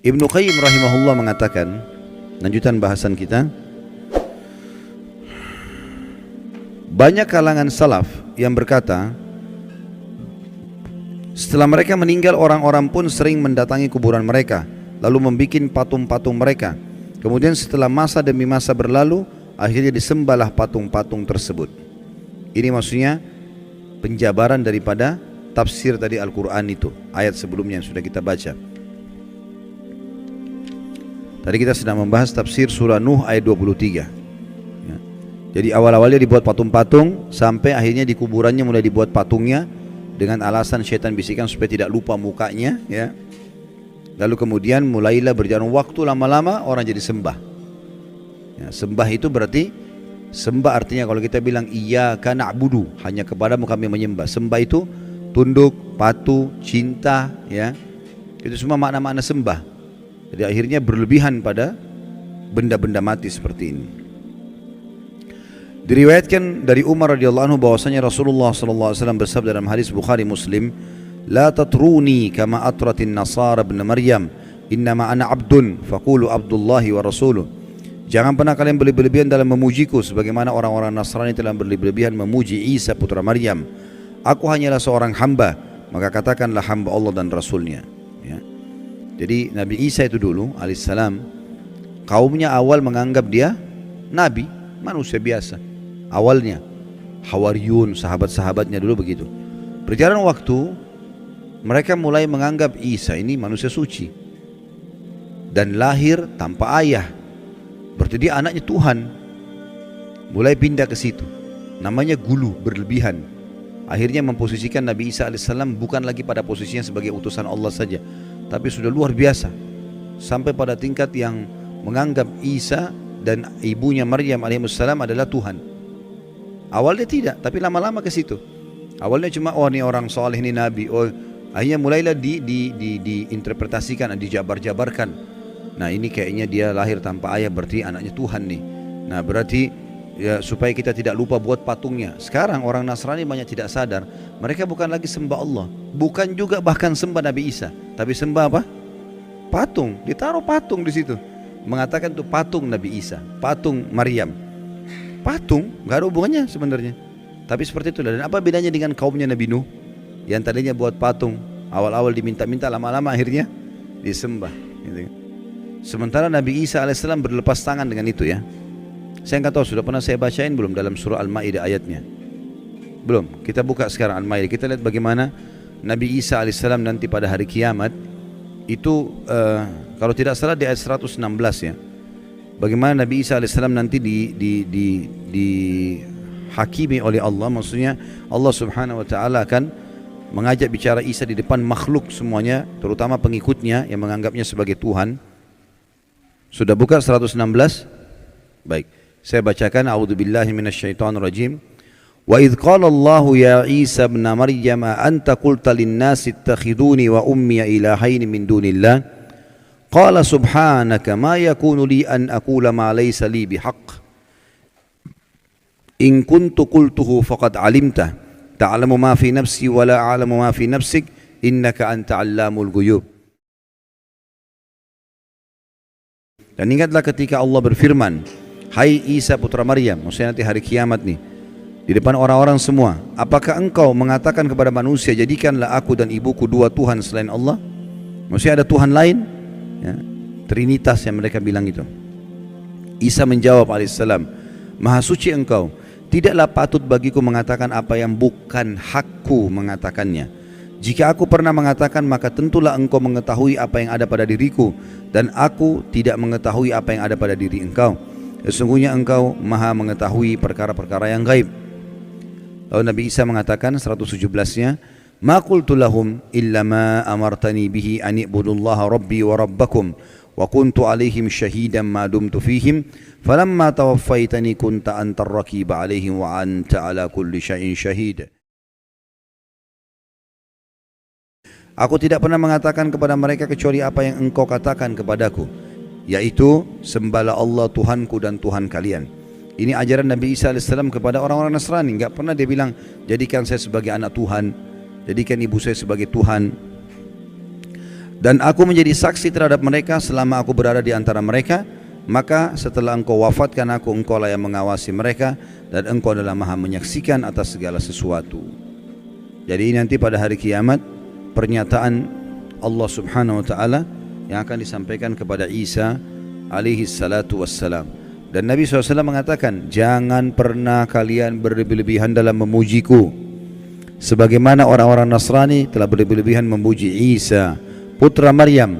Ibnu Qayyim rahimahullah mengatakan, lanjutan bahasan kita, banyak kalangan salaf yang berkata, setelah mereka meninggal orang-orang pun sering mendatangi kuburan mereka, lalu membuat patung-patung mereka. Kemudian setelah masa demi masa berlalu, akhirnya disembahlah patung-patung tersebut. Ini maksudnya penjabaran daripada tafsir tadi Al-Quran itu, ayat sebelumnya yang sudah kita baca. Tadi kita sedang membahas tafsir surah Nuh ayat 23 ya. Jadi awal-awalnya dibuat patung-patung, sampai akhirnya di kuburannya mulai dibuat patungnya, dengan alasan syaitan bisikan supaya tidak lupa mukanya ya. Lalu kemudian mulailah berjalan waktu, lama-lama orang jadi sembah ya. Sembah itu berarti, sembah artinya kalau kita bilang iyyaka na'budu, hanya kepadamu kami menyembah. Sembah itu tunduk, patuh, cinta ya. Itu semua makna-makna sembah. Jadi akhirnya berlebihan pada benda-benda mati seperti ini. Diriwayatkan dari Umar radhiyallahu anhu bahwasanya Rasulullah sallallahu alaihi wasallam bersabda dalam hadis Bukhari Muslim, "La tatruni kama atratin nasara ibn Maryam, innama ana abdun faqulu abdullahi wa rasuluh." Jangan pernah kalian berlebihan dalam memujiku sebagaimana orang-orang Nasrani telah berlebihan memuji Isa putra Maryam. Aku hanyalah seorang hamba, maka katakanlah hamba Allah dan Rasulnya ya. Jadi Nabi Isa itu dulu alaihissalam, kaumnya awal menganggap dia nabi, manusia biasa. Awalnya Hawariyun, sahabat-sahabatnya dulu begitu. Berjalan waktu, mereka mulai menganggap Isa ini manusia suci dan lahir tanpa ayah, berarti dia anaknya Tuhan. Mulai pindah ke situ, namanya gulu, berlebihan. Akhirnya memposisikan Nabi Isa alaihissalam bukan lagi pada posisinya sebagai utusan Allah saja, tapi sudah luar biasa, sampai pada tingkat yang menganggap Isa dan ibunya Maryam alaihissalam adalah Tuhan. Awalnya tidak, tapi lama-lama ke situ. Awalnya cuma oh ini orang soleh, ini nabi. Oh, akhirnya mulailah diinterpretasikan, dijabar-jabarkan. Nah ini kayaknya dia lahir tanpa ayah, berarti anaknya Tuhan nih. Nah berarti ya, supaya kita tidak lupa buat patungnya. Sekarang orang Nasrani banyak tidak sadar, mereka bukan lagi sembah Allah, bukan juga bahkan sembah Nabi Isa, tapi sembah apa? Patung. Ditaruh patung di situ, mengatakan itu patung Nabi Isa, patung Maryam. Patung, gak ada hubungannya sebenarnya. Tapi seperti itulah. Dan apa bedanya dengan kaumnya Nabi Nuh yang tadinya buat patung, awal-awal diminta-minta, lama-lama akhirnya disembah gitu. Sementara Nabi Isa alaihissalam berlepas tangan dengan itu ya. Saya nggak tahu sudah pernah saya bacain belum dalam surah Al-Maidah ayatnya. Belum. Kita buka sekarang Al-Maidah. Kita lihat bagaimana Nabi Isa alaihissalam nanti pada hari kiamat itu kalau tidak salah di ayat 116 ya. Bagaimana Nabi Isa alaihissalam nanti dihakimi oleh Allah. Maksudnya Allah subhanahu wa ta'ala akan mengajak bicara Isa di depan makhluk semuanya, terutama pengikutnya yang menganggapnya sebagai Tuhan. Sudah buka 116? Baik. Saya bacakan, a'udzubillahi minasyaitonirrajim. Wa idh qala Allahu ya Isa ibn Maryam anta qulta lin-nasi ittakhiduni wa ummi ilahaini min dunillah qala subhanaka ma yakunu li an aqula ma laysa li bihaqq in kuntu qultuhu faqad alimta ta'lamu ma fi nafsi wa la a'lamu ma fi nafsik innaka anta 'allamul ghuyub. Dan ingatlah ketika Allah berfirman, hai Isa putra Maryam, maksudnya nanti hari kiamat nih, di depan orang-orang semua, apakah engkau mengatakan kepada manusia, jadikanlah aku dan ibuku dua Tuhan selain Allah? Maksudnya ada Tuhan lain ya, Trinitas yang mereka bilang itu. Isa menjawab alaihissalam, maha suci engkau, tidaklah patut bagiku mengatakan apa yang bukan hakku mengatakannya. Jika aku pernah mengatakan, maka tentulah engkau mengetahui apa yang ada pada diriku, dan aku tidak mengetahui apa yang ada pada diri engkau. Sesungguhnya engkau maha mengetahui perkara-perkara yang gaib. Lalu Nabi Isa mengatakan 117-nya, ma qultu lahum illa ma amartani bihi an i'budullaha rabbi wa rabbakum wa kuntu alaihim syahidan ma dumtu fihim falamma tawaffaitani kunta antar raqiba alaihim wa anta ala kulli syai'in syahid. Aku tidak pernah mengatakan kepada mereka kecuali apa yang engkau katakan kepadaku, yaitu sembahlah Allah Tuhanku dan Tuhan kalian. Ini ajaran Nabi Isa AS kepada orang-orang Nasrani. Enggak pernah dia bilang, jadikan saya sebagai anak Tuhan, jadikan ibu saya sebagai Tuhan. Dan aku menjadi saksi terhadap mereka selama aku berada di antara mereka. Maka setelah engkau wafatkan aku, engkau lah yang mengawasi mereka, dan engkau adalah maha menyaksikan atas segala sesuatu. Jadi nanti pada hari kiamat, pernyataan Allah subhanahu wa ta'ala yang akan disampaikan kepada Isa alaihi salatu wassalam. Dan Nabi SAW mengatakan, jangan pernah kalian berlebih-lebihan dalam memujiku, sebagaimana orang-orang Nasrani telah berlebih-lebihan memuji Isa putra Maryam.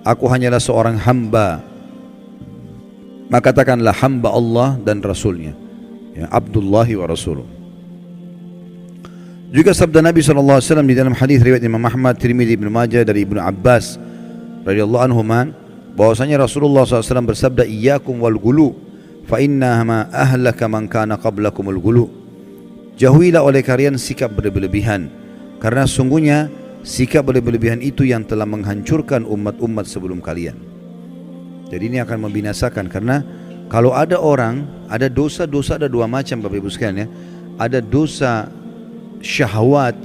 Aku hanyalah seorang hamba. Maka katakanlah hamba Allah dan Rasulnya, ya, Abdullahi wa Rasuluh. Juga sabda Nabi SAW di dalam hadis riwayat Imam Ahmad, Tirmidzi, Ibnu Majah dari Ibnu Abbas radhiyallahu anhuma, bahwasanya Rasulullah SAW bersabda, iyyakum wal gulu fa innama ahlaka man kana qablakumul gulu. Jauhilah oleh kalian sikap berlebihan, karena sungguhnya sikap berlebihan itu yang telah menghancurkan umat-umat sebelum kalian. Jadi ini akan membinasakan, karena kalau ada orang, ada dosa-dosa, ada dua macam Bapak Ibu sekalian, ya. Ada dosa syahwat,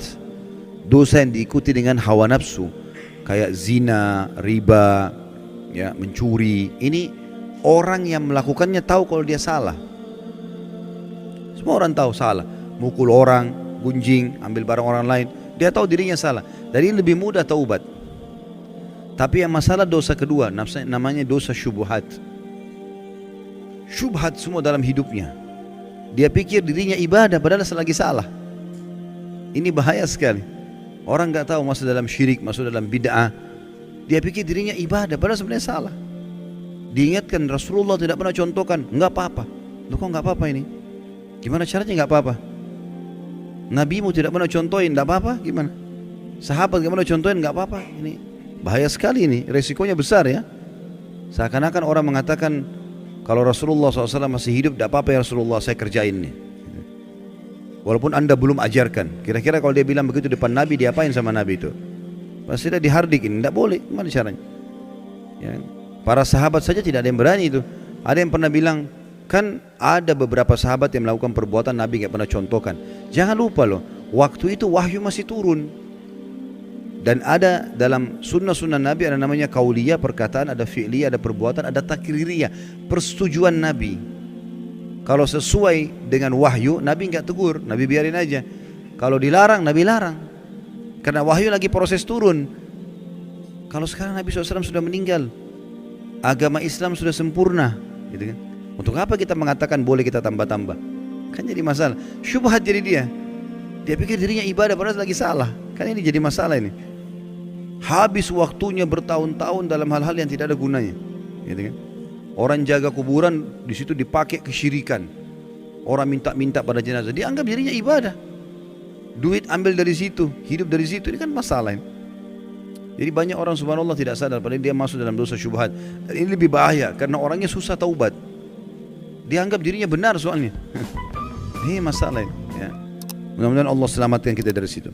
dosa yang diikuti dengan hawa nafsu, kayak zina, riba, ya, mencuri. Ini orang yang melakukannya tahu kalau dia salah. Semua orang tahu salah. Mukul orang, gunjing, ambil barang orang lain, dia tahu dirinya salah. Jadi lebih mudah taubat. Tapi yang masalah dosa kedua, namanya dosa syubhat. Syubhat semua dalam hidupnya. Dia pikir dirinya ibadah padahal selagi salah. Ini bahaya sekali. Orang nggak tahu masuk dalam syirik, masuk dalam bid'ah. Dia pikir dirinya ibadah padahal sebenarnya salah. Diingatkan Rasulullah tidak pernah contohkan, nggak apa-apa. Loh kok nggak apa-apa ini? Gimana caranya nggak apa-apa? Nabimu tidak pernah contohin, nggak apa-apa? Gimana? Sahabat nggak pernah contohin, nggak apa-apa? Ini bahaya sekali, ini resikonya besar, ya. Seakan-akan orang mengatakan kalau Rasulullah SAW masih hidup, tidak apa-apa ya Rasulullah, saya kerjain nih. Walaupun anda belum ajarkan. Kira-kira kalau dia bilang begitu depan Nabi, diapain sama Nabi itu? Pasti dia dihardik, ini tidak boleh. Gimana caranya? Ya. Para sahabat saja tidak ada yang berani itu. Ada yang pernah bilang, kan ada beberapa sahabat yang melakukan perbuatan Nabi nggak pernah contohkan. Jangan lupa loh, waktu itu wahyu masih turun. Dan ada dalam sunnah-sunnah Nabi ada namanya kauliyah, perkataan, ada fi'liyah, ada perbuatan, ada takririyah, persetujuan Nabi. Kalau sesuai dengan wahyu, Nabi enggak tegur, Nabi biarin aja. Kalau dilarang, Nabi larang. Karena wahyu lagi proses turun. Kalau sekarang Nabi SAW sudah meninggal, agama Islam sudah sempurna, gitu kan? Untuk apa kita mengatakan boleh kita tambah-tambah? Kan jadi masalah. Syubhat jadi dia. Dia pikir dirinya ibadah padahal lagi salah. Kan ini jadi masalah ini. Habis waktunya bertahun-tahun dalam hal-hal yang tidak ada gunanya, gitu kan? Orang jaga kuburan, di situ dipakai kesyirikan. Orang minta-minta pada jenazah, dianggap dirinya ibadah. Duit ambil dari situ, hidup dari situ, ini kan masalah ini. Jadi banyak orang subhanallah tidak sadar padahal dia masuk dalam dosa syubhat. Dan ini lebih bahaya karena orangnya susah taubat. Dianggap dirinya benar soalnya. Ini masalah ini, ya. Mudah-mudahan Allah selamatkan kita dari situ.